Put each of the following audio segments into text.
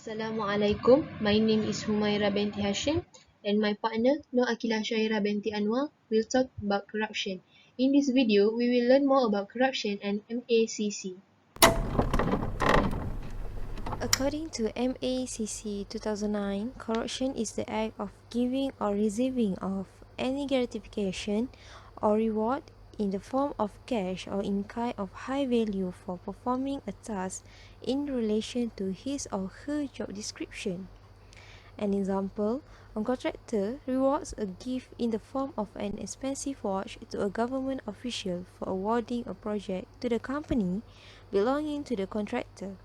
Assalamualaikum. My name is HUMAIRA binti HASHIM and my partner AQILAH SYAHIRAH binti ANUAR will talk about corruption. In this video, we will learn more about corruption and MACC. According to MACC 2009, corruption is the act of giving or receiving of any gratification or reward in the form of cash or in kind of high value for performing a task in relation to his or her job description. An example, a contractor rewards a gift in the form of an expensive watch to a government official for awarding a project to the company belonging to the contractor.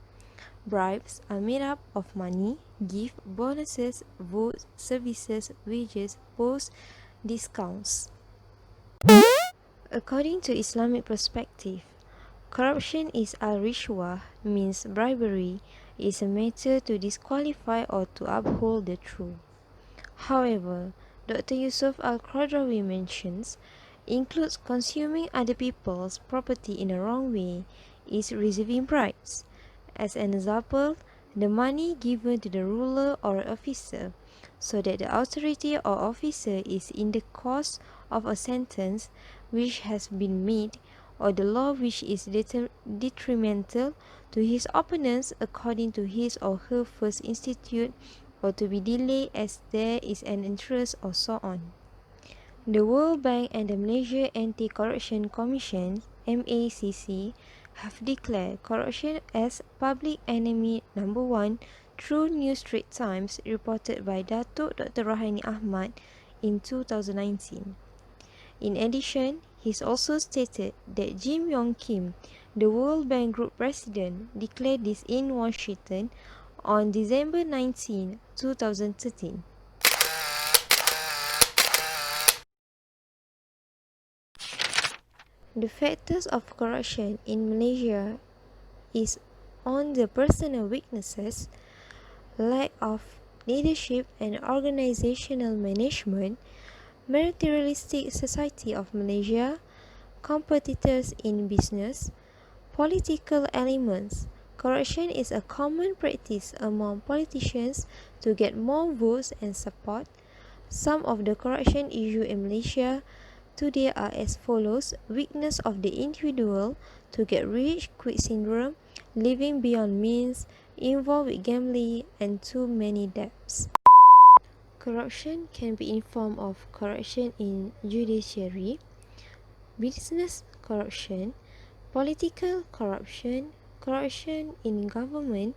Bribes are made up of money, gift, bonuses, votes, services, wages, posts, discounts. According to Islamic perspective, corruption is al-rishwah, means bribery, is a matter to disqualify or to uphold the truth. However, Dr. Yusuf Al-Qaradawi mentions, includes consuming other people's property in a wrong way, is receiving bribes. As an example, the money given to the ruler or officer, so that the authority or officer is in the cause of a sentence which has been made, or the law which is detrimental to his opponents according to his or her first institute, or to be delayed as there is an interest, or so on. The World Bank and the Malaysia Anti-Corruption Commission (MACC) have declared corruption as public enemy number 1 through New Straits Times, reported by Datuk Dr. Rohani Ahmad in 2019. In addition, he also stated that Jim Yong Kim, the World Bank Group President, declared this in Washington on December 19, 2013. The factors of corruption in Malaysia is on the personal weaknesses, lack of leadership and organizational management, materialistic society of Malaysia, competitors in business, political elements. Corruption is a common practice among politicians to get more votes and support. Some of the corruption issues in Malaysia today are as follows: weakness of the individual, to get rich quick syndrome, living beyond means, involved with gambling, and too many debts. Corruption can be in form of corruption in judiciary, business corruption, political corruption, corruption in government,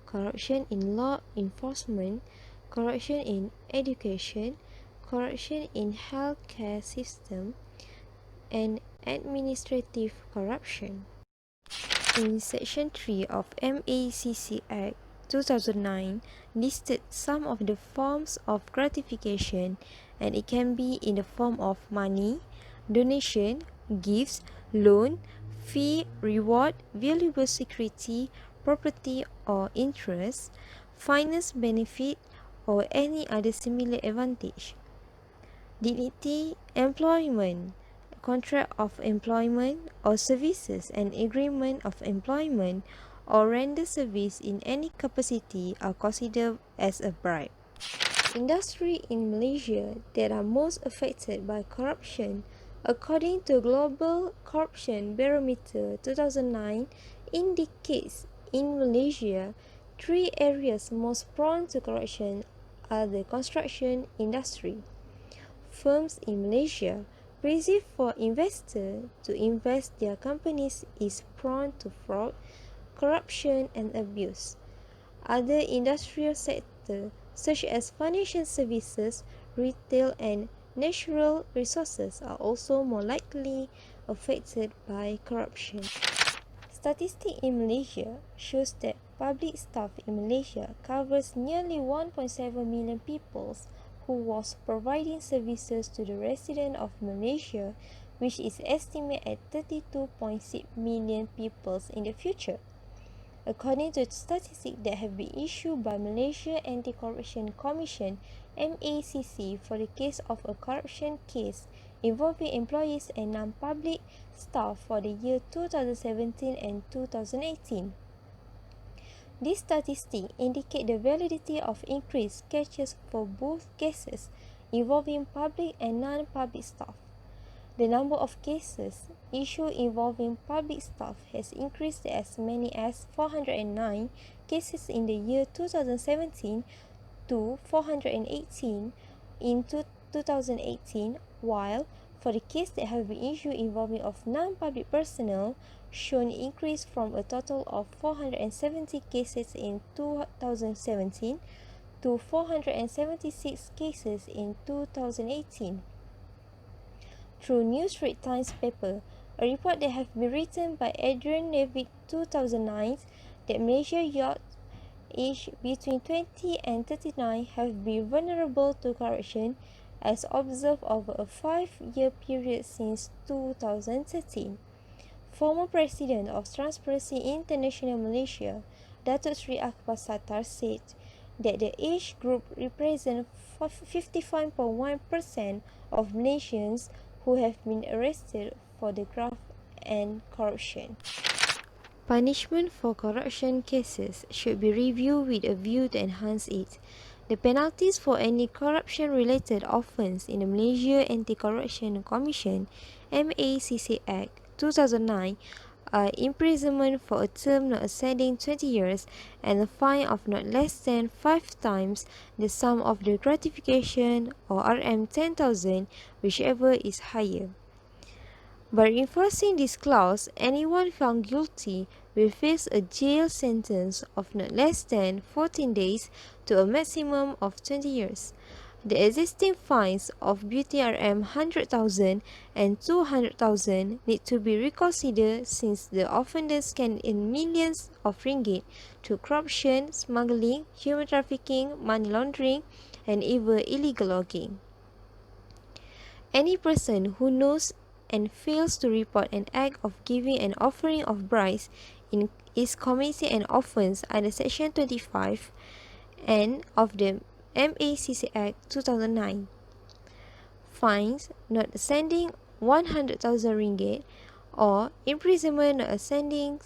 corruption in law enforcement, corruption in education, corruption in healthcare system, and administrative corruption. In Section 3 of MACC Act 2009 listed some of the forms of gratification, and it can be in the form of money, donation, gifts, loan, fee, reward, valuable security, property or interest, finance benefit, or any other similar advantage. Dignity, employment, contract of employment or services, and agreement of employment or render service in any capacity are considered as a bribe. Industry in Malaysia that are most affected by corruption, according to Global Corruption Barometer 2009, indicates in Malaysia 3 areas most prone to corruption are the construction industry. Firms in Malaysia perceive for investors to invest their companies is prone to fraud, corruption and abuse. Other industrial sectors such as financial services, retail and natural resources are also more likely affected by corruption. Statistics in Malaysia shows that public staff in Malaysia covers nearly 1.7 million people who was providing services to the residents of Malaysia, which is estimated at 32.6 million people in the future. According to statistics that have been issued by Malaysia Anti-Corruption Commission (MACC) for the case of a corruption case involving employees and non-public staff for the year 2017 and 2018, These statistics indicate the validity of increased catches for both cases involving public and non-public staff. The number of cases issued involving public staff has increased as many as 409 cases in the year 2017 to 418 in 2018, while for the cases that have been issued involving of non-public personnel, shown increase from a total of 470 cases in 2017 to 476 cases in 2018. Through New Straits Times paper, a report that has been written by Adrian Nevitt 2009 that Malaysia youth aged between 20 and 39 have been vulnerable to corruption as observed over a 5-year period since 2013. Former President of Transparency International Malaysia, Datuk Sri Akbar Sattar, said that the age group represents 55.1% of Malaysians who have been arrested for the graft and corruption. Punishment for corruption cases should be reviewed with a view to enhance it. The penalties for any corruption-related offence in the Malaysia Anti-Corruption Commission (MACC) Act 2009 are imprisonment for a term not exceeding 20 years and a fine of not less than 5 times the sum of the gratification or RM10,000, whichever is higher. By enforcing this clause, anyone found guilty will face a jail sentence of not less than 14 days to a maximum of 20 years. The existing fines of BTRM 100,000 and 200,000 need to be reconsidered since the offenders can earn millions of ringgit through corruption, smuggling, human trafficking, money laundering, and even illegal logging. Any person who knows and fails to report an act of giving and offering of bribes is committing an offence under Section 25 and of the MACC Act 2009. Fines not exceeding 100,000 ringgit or imprisonment not exceeding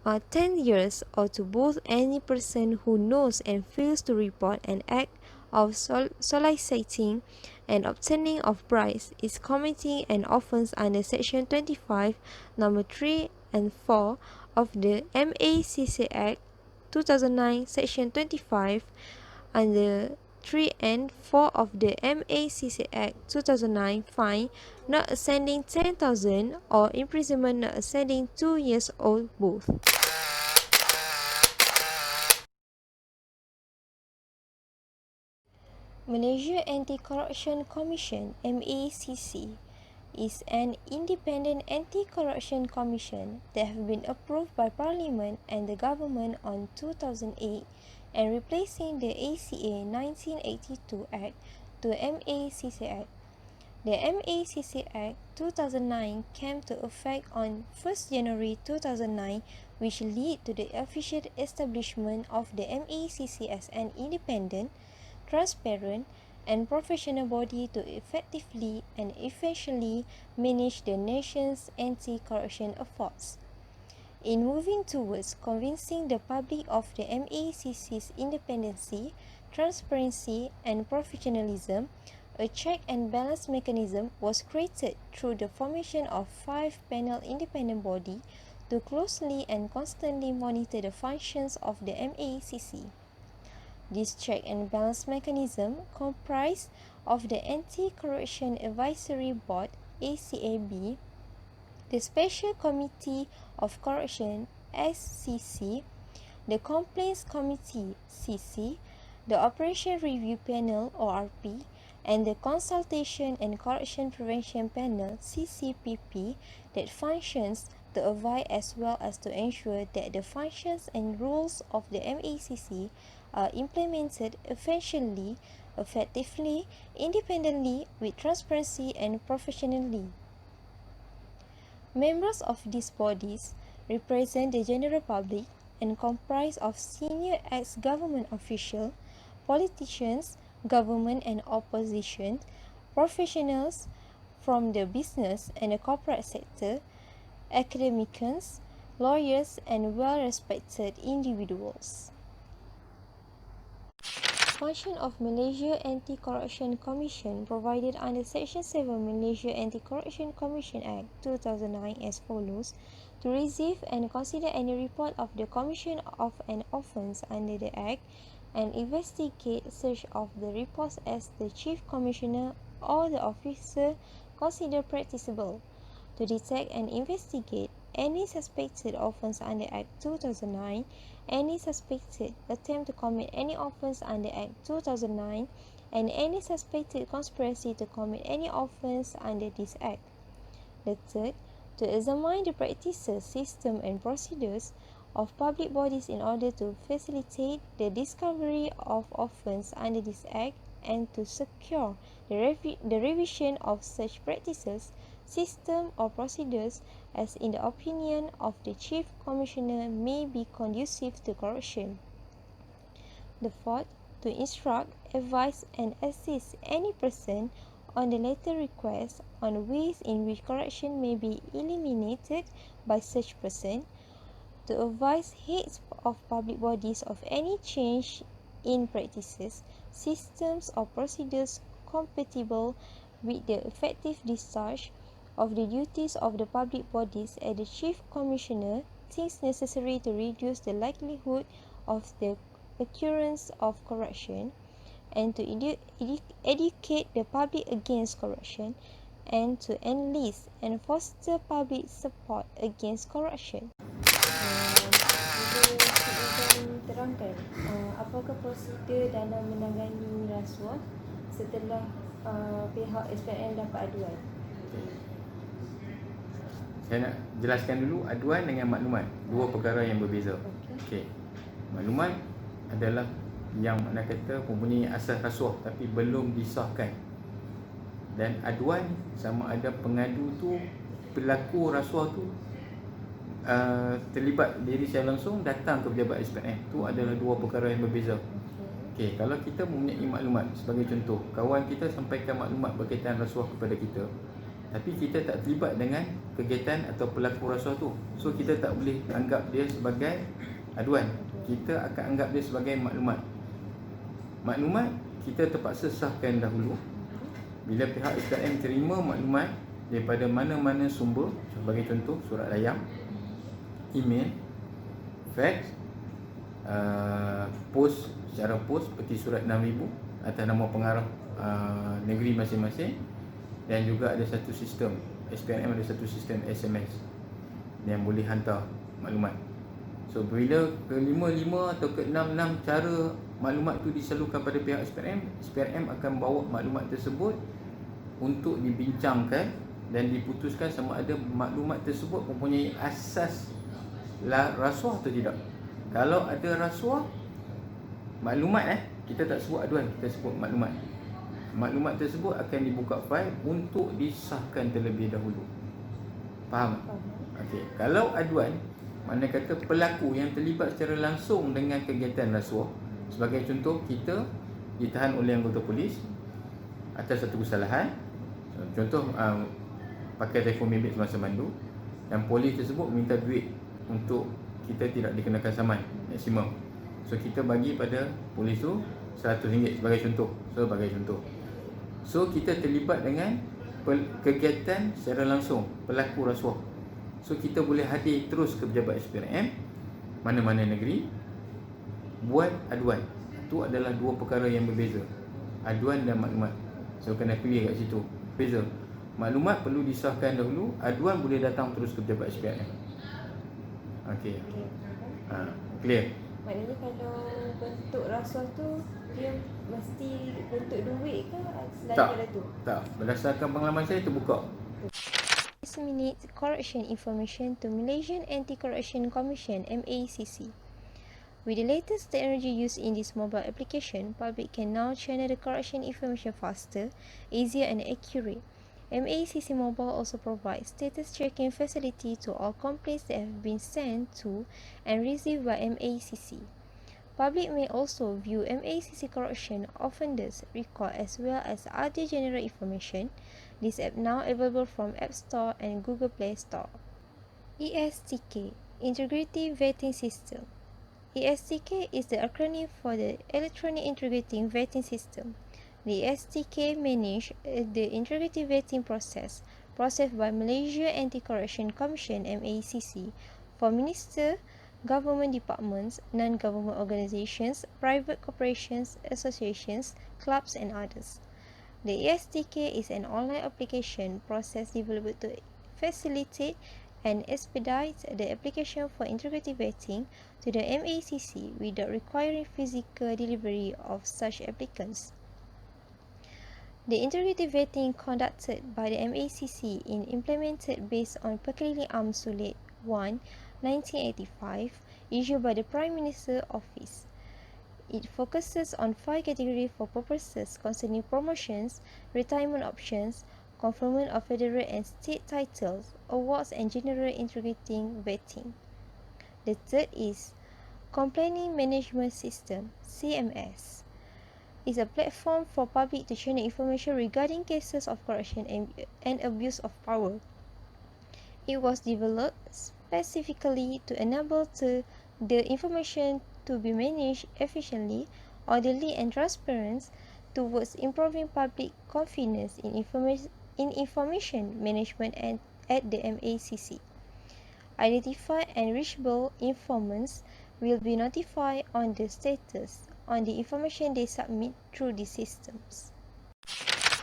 10 years or to both any person who knows and fails to report an act of soliciting and obtaining of bribes is committing an offence under Section 25, number 3 and 4 of the MACC Act 2009, Section 25, under 3 and 4 of the MACC Act 2009, fine not exceeding 10,000 or imprisonment not exceeding 2 years or both. Malaysia Anti-Corruption Commission (MACC) is an independent anti-corruption commission that have been approved by Parliament and the government on 2008 and replacing the ACA 1982 Act to MACC Act. The MACC Act 2009 came to effect on 1st January 2009, which led to the official establishment of the MACC as an independent, transparent, and professional body to effectively and efficiently manage the nation's anti-corruption efforts. In moving towards convincing the public of the MACC's independency, transparency, and professionalism, a check and balance mechanism was created through the formation of 5-panel independent body to closely and constantly monitor the functions of the MACC. This check and balance mechanism comprised of the Anti-Corruption Advisory Board (ACAB), the Special Committee of Corruption (SCC), the Complaints Committee (CC), the Operation Review Panel (ORP), and the Consultation and Corruption Prevention Panel (CCPP) that functions to advise as well as to ensure that the functions and rules of the MACC are implemented efficiently, effectively, independently, with transparency and professionally. Members of these bodies represent the general public and comprise of senior ex-government officials, politicians, government and opposition, professionals from the business and the corporate sector, academicians, lawyers, and well-respected individuals. Function of Malaysia Anti-Corruption Commission provided under Section 7 Malaysia Anti-Corruption Commission Act 2009 as follows: to receive and consider any report of the commission of an offence under the Act and investigate such of the reports as the Chief Commissioner or the officer consider practicable, to detect and investigate any suspected offence under Act 2009, any suspected attempt to commit any offence under Act 2009, and any suspected conspiracy to commit any offence under this Act. The third, to examine the practices, system, and procedures of public bodies in order to facilitate the discovery of offence under this Act and to secure the revision of such practices, system, or procedures as in the opinion of the Chief Commissioner may be conducive to corruption. The fourth, to instruct, advise, and assist any person on the latter request on ways in which corruption may be eliminated by such person, to advise heads of public bodies of any change in practices, systems, or procedures compatible with the effective discharge of the duties of the public bodies as the Chief Commissioner thinks necessary to reduce the likelihood of the occurrence of corruption, and to educate the public against corruption, and to enlist and foster public support against corruption. Boleh cikgu terangkan apakah prosedur dalam menangani rasuah setelah pihak SPM dapat aduan? Saya nak jelaskan dulu aduan dengan maklumat, dua perkara yang berbeza. Okey. Maklumat adalah yang mana kata mempunyai asas rasuah tapi belum disahkan. Dan aduan sama ada pengadu tu, pelaku rasuah tu terlibat diri secara langsung datang ke pejabat SPM. Tu adalah dua perkara yang berbeza. Okey, kalau kita mempunyai maklumat, sebagai contoh, kawan kita sampaikan maklumat berkaitan rasuah kepada kita, tapi kita tak terlibat dengan kegiatan atau pelaku rasuah tu, so kita tak boleh anggap dia sebagai aduan. Kita akan anggap dia sebagai maklumat. Maklumat kita terpaksa sahkan dahulu. Bila pihak SPM terima maklumat daripada mana-mana sumber, sebagai contoh surat layang, email, fax, pos, secara pos seperti surat 6000 atas nama pengarah negeri masing-masing, dan juga ada satu sistem SPM, ada satu sistem SMS yang boleh hantar maklumat. So bila ke-5 atau ke-6 cara maklumat tu disalurkan pada pihak SPM akan bawa maklumat tersebut untuk dibincangkan dan diputuskan sama ada maklumat tersebut mempunyai asas rasuah atau tidak. Kalau ada rasuah, maklumat kita tak sebut aduan, kita sebut maklumat. Maklumat tersebut akan dibuka fail untuk disahkan terlebih dahulu. Faham? Okey. Kalau aduan, mana kata pelaku yang terlibat secara langsung dengan kegiatan rasuah, sebagai contoh kita ditahan oleh anggota polis atas satu kesalahan, contoh pakai telefon bimbit semasa mandu, dan polis tersebut minta duit untuk kita tidak dikenakan saman maksimum. So kita bagi pada polis tu RM100 sebagai contoh. So kita terlibat dengan kegiatan secara langsung pelaku rasuah. So kita boleh hadir terus ke pejabat SPM mana-mana negeri buat aduan. Itu adalah dua perkara yang berbeza, aduan dan maklumat. So kena clear kat situ. Beza. Maklumat perlu disahkan dahulu, aduan boleh datang terus ke pejabat SPM. Okey. Clear. Maknanya kalau bentuk rasuah tu dia mesti bentuk duit ke selain daripada tu? Tak. Berdasarkan pengalaman saya terbuka. Disseminate corruption information to Malaysian Anti-Corruption Commission (MACC). With the latest technology used in this mobile application, public can now channel the corruption information faster, easier, and accurate. MACC Mobile also provides status checking facility to all complaints that have been sent to and received by MACC. Public may also view MACC corruption offenders record as well as other general information. This app now available from App Store and Google Play Store. ESTK, Integrity Vetting System. ESTK is the acronym for the Electronic Integrity Vetting System. The ESTK manages the integrity vetting process by Malaysia Anti-Corruption Commission (MACC) for minister, government departments, non-government organizations, private corporations, associations, clubs and others. The ESTK is an online application process developed to facilitate and expedite the application for integrity vetting to the MACC without requiring physical delivery of such applicants. The integrity vetting conducted by the MACC is implemented based on Perkeliling Am Sulit 1, 1985, issued by the Prime Minister Office. It focuses on 5 categories for purposes concerning promotions, retirement options, conferment of federal and state titles, awards and general integrity vetting. The third is Complaining Management System (CMS). Is a platform for public to channel information regarding cases of corruption and abuse of power. It was developed specifically to enable the information to be managed efficiently, orderly and transparent towards improving public confidence in information management and at the MACC. Identified and reachable informants will be notified on the status on the information they submit through these systems.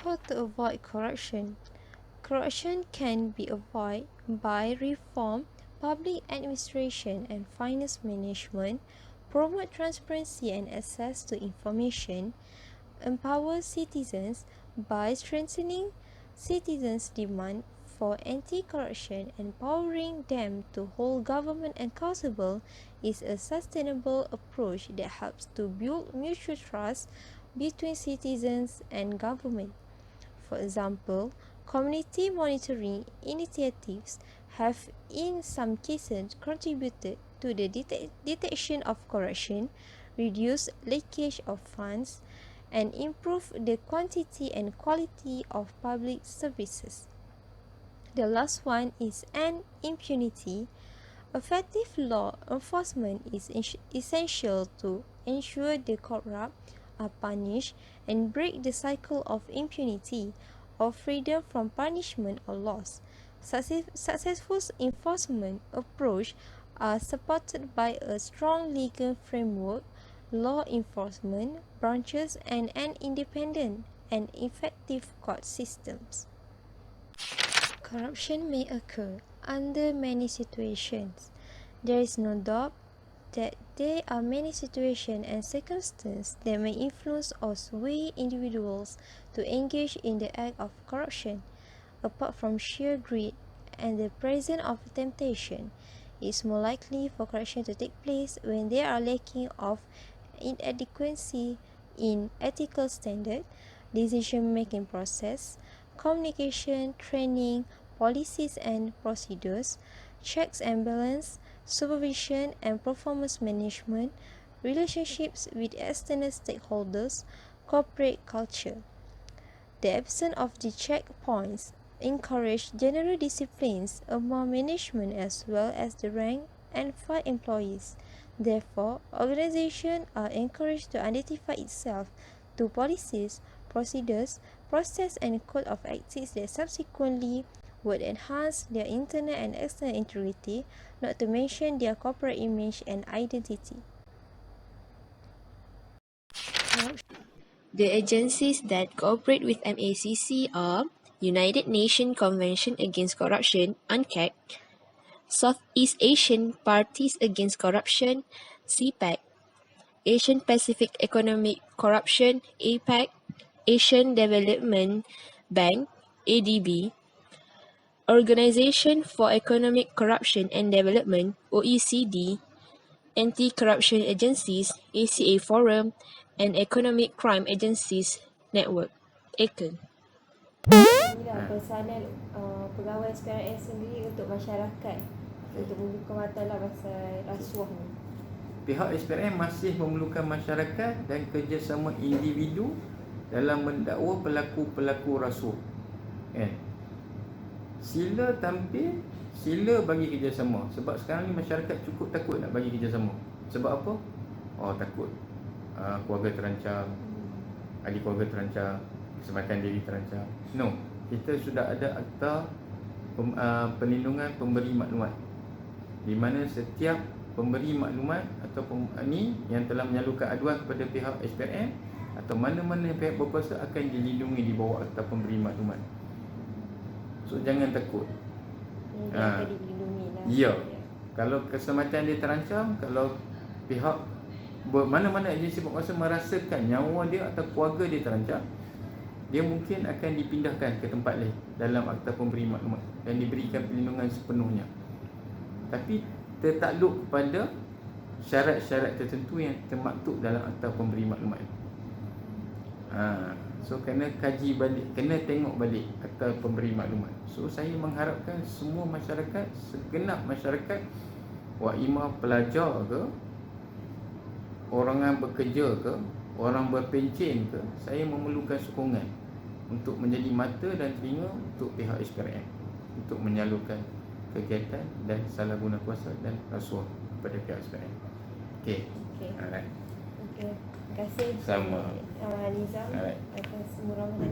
How to avoid corruption? Corruption can be avoided by reform public administration and finance management, promote transparency and access to information, empower citizens by strengthening citizens' demand for anti-corruption and empowering them to hold government accountable is a sustainable approach that helps to build mutual trust between citizens and government. For example, community monitoring initiatives have in some cases contributed to the detection of corruption, reduce leakage of funds, and improve the quantity and quality of public services. The last one is impunity. Effective law enforcement is essential to ensure the corrupt are punished and break the cycle of impunity or freedom from punishment or loss. Successful enforcement approach are supported by a strong legal framework, law enforcement branches, and an independent and effective court systems. Corruption may occur under many situations. There is no doubt that there are many situations and circumstances that may influence or sway individuals to engage in the act of corruption. Apart from sheer greed and the presence of temptation, it is more likely for corruption to take place when there are lacking of inadequacy in ethical standard, decision-making process, communication, training, policies and procedures, checks and balance, supervision and performance management, relationships with external stakeholders, corporate culture. The absence of the checkpoints encourage general disciplines among management as well as the rank and file employees. Therefore, organizations are encouraged to identify itself to policies, procedures, process and code of ethics that subsequently would enhance their internal and external integrity, not to mention their corporate image and identity. The agencies that cooperate with MACC are United Nations Convention Against Corruption (UNCAC), Southeast Asian Parties Against Corruption (CPAC), Asian Pacific Economic Corruption (APEC), Asian Development Bank (ADB), Organization for Economic Corruption and Development (OECD), Anti-Corruption Agencies (ACA Forum), and Economic Crime Agencies Network (ACN). Inilah pesanan pegawai SPRM sendiri untuk masyarakat untuk membuka mata lah pasal rasuah ni. Pihak SPRM masih memerlukan masyarakat dan kerjasama individu dalam mendakwa pelaku-pelaku rasuah. Sila tampil, sila bagi kerjasama. Sebab sekarang ni masyarakat cukup takut nak bagi kerjasama. Sebab apa? Oh, takut keluarga terancam, ahli keluarga terancam, keselamatan diri terancam. No, kita sudah ada akta perlindungan pemberi maklumat, di mana setiap pemberi maklumat atau ni yang telah menyalurkan aduan kepada pihak SPRM atau mana-mana pihak berkuasa akan dilindungi di bawah akta pemberi maklumat. So jangan takut. Dia akan dilindungi lah. Ya. Kalau keselamatan dia terancam, kalau pihak mana-mana agensi berkuasa merasakan nyawa dia atau keluarga dia terancam, dia mungkin akan dipindahkan ke tempat lain dalam akta pemberi maklumat dan diberikan perlindungan sepenuhnya. Tapi tertakluk kepada syarat-syarat tertentu yang termaktub dalam akta pemberi maklumat. So kena kaji balik, kena tengok balik akta pemberi maklumat. So saya mengharapkan semua masyarakat, segenap masyarakat, waimah pelajar ke, orang yang bekerja ke, orang berpencen ke, saya memerlukan sokongan untuk menjadi mata dan telinga untuk pihak SPRM untuk menyalurkan kegiatan dan salah guna kuasa dan rasuah kepada pihak SPRM. Okey. Okey. Alright. Okey. Terima kasih Sama. Nizam Alright. atas meluangkan